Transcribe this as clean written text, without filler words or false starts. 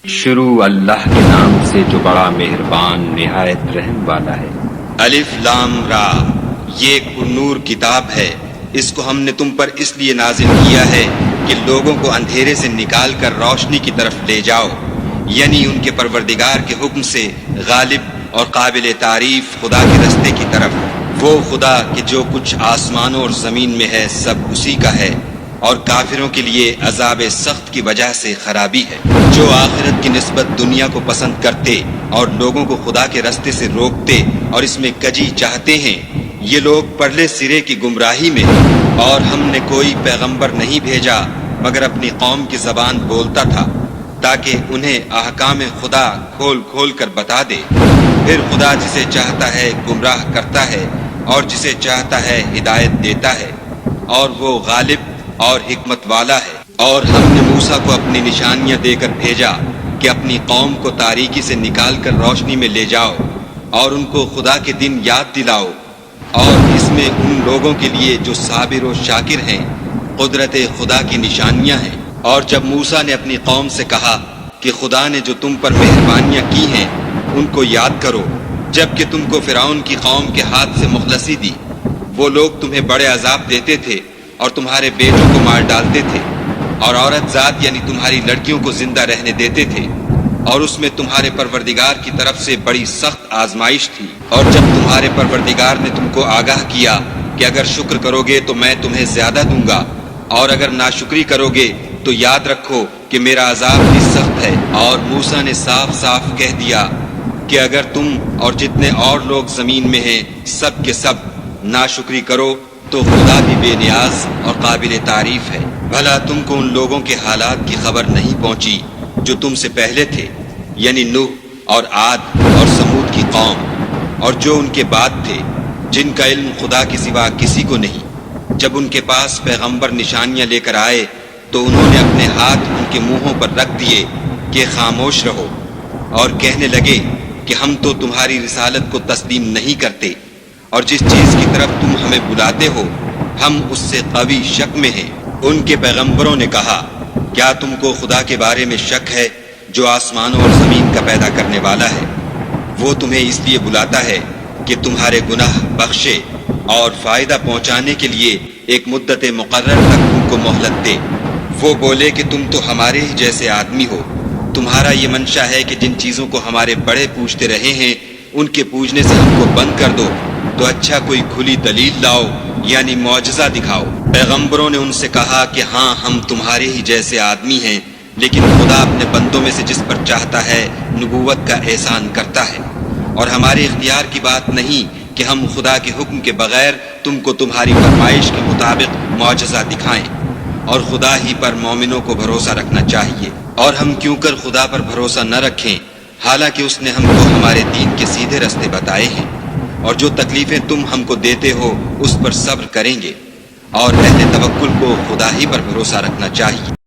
شروع اللہ کے نام سے جو بڑا مہربان نہایت رحم والا ہے۔ الف لام را، یہ ایک پرنور کتاب ہے، اس کو ہم نے تم پر اس لیے نازل کیا ہے کہ لوگوں کو اندھیرے سے نکال کر روشنی کی طرف لے جاؤ، یعنی ان کے پروردگار کے حکم سے غالب اور قابل تعریف خدا کے رستے کی طرف۔ وہ خدا کہ جو کچھ آسمانوں اور زمین میں ہے سب اسی کا ہے، اور کافروں کے لیے عذاب سخت کی وجہ سے خرابی ہے۔ جو آخرت کی نسبت دنیا کو پسند کرتے اور لوگوں کو خدا کے رستے سے روکتے اور اس میں کجی چاہتے ہیں، یہ لوگ پرلے سرے کی گمراہی میں ہیں۔ اور ہم نے کوئی پیغمبر نہیں بھیجا مگر اپنی قوم کی زبان بولتا تھا، تاکہ انہیں احکام خدا کھول کھول کر بتا دے۔ پھر خدا جسے چاہتا ہے گمراہ کرتا ہے اور جسے چاہتا ہے ہدایت دیتا ہے، اور وہ غالب اور حکمت والا ہے۔ اور ہم نے موسیٰ کو اپنی نشانیاں دے کر بھیجا کہ اپنی قوم کو تاریکی سے نکال کر روشنی میں لے جاؤ اور ان کو خدا کے دن یاد دلاؤ، اور اس میں ان لوگوں کے لیے جو صابر و شاکر ہیں قدرت خدا کی نشانیاں ہیں۔ اور جب موسیٰ نے اپنی قوم سے کہا کہ خدا نے جو تم پر مہربانیاں کی ہیں ان کو یاد کرو، جب کہ تم کو فرعون کی قوم کے ہاتھ سے مخلصی دی، وہ لوگ تمہیں بڑے عذاب دیتے تھے اور تمہارے بیٹوں کو مار ڈالتے تھے، اور عورت ذات یعنی تمہاری لڑکیوں کو زندہ رہنے دیتے تھے، اور اس میں تمہارے پروردگار کی طرف سے بڑی سخت آزمائش تھی۔ اور جب تمہارے پروردگار نے تم کو آگاہ کیا کہ اگر شکر کرو گے تو میں تمہیں زیادہ دوں گا، اور اگر ناشکری کرو گے تو یاد رکھو کہ میرا عذاب بھی سخت ہے۔ اور موسیٰ نے صاف صاف کہہ دیا کہ اگر تم اور جتنے اور لوگ زمین میں ہیں سب کے سب ناشکری کرو تو خدا بھی بے نیاز اور قابل تعریف ہے۔ بھلا تم کو ان لوگوں کے حالات کی خبر نہیں پہنچی جو تم سے پہلے تھے، یعنی نوح اور عاد اور سمود کی قوم، اور جو ان کے بعد تھے، جن کا علم خدا کے سوا کسی کو نہیں۔ جب ان کے پاس پیغمبر نشانیاں لے کر آئے تو انہوں نے اپنے ہاتھ ان کے منہوں پر رکھ دیے کہ خاموش رہو، اور کہنے لگے کہ ہم تو تمہاری رسالت کو تسلیم نہیں کرتے، اور جس چیز کی طرف تم ہمیں بلاتے ہو ہم اس سے قوی شک میں ہیں۔ ان کے پیغمبروں نے کہا، کیا تم کو خدا کے بارے میں شک ہے جو آسمانوں اور زمین کا پیدا کرنے والا ہے؟ وہ تمہیں اس لیے بلاتا ہے کہ تمہارے گناہ بخشے اور فائدہ پہنچانے کے لیے ایک مدت مقرر تک تم کو مہلت دے۔ وہ بولے کہ تم تو ہمارے ہی جیسے آدمی ہو، تمہارا یہ منشا ہے کہ جن چیزوں کو ہمارے بڑے پوجتے رہے ہیں ان کے پوجنے سے ہم کو بند کر دو، تو اچھا کوئی کھلی دلیل لاؤ، یعنی معجزہ دکھاؤ۔ پیغمبروں نے ان سے کہا کہ ہاں ہم تمہارے ہی جیسے آدمی ہیں، لیکن خدا اپنے بندوں میں سے جس پر چاہتا ہے نبوت کا احسان کرتا ہے، اور ہمارے اختیار کی بات نہیں کہ ہم خدا کے حکم کے بغیر تم کو تمہاری فرمائش کے مطابق معجزہ دکھائیں، اور خدا ہی پر مومنوں کو بھروسہ رکھنا چاہیے۔ اور ہم کیوں کر خدا پر بھروسہ نہ رکھیں، حالانکہ اس نے ہم کو ہمارے دین کے سیدھے راستے بتائے ہیں، اور جو تکلیفیں تم ہم کو دیتے ہو اس پر صبر کریں گے، اور اہل توکل کو خدا ہی پر بھروسہ رکھنا چاہیے۔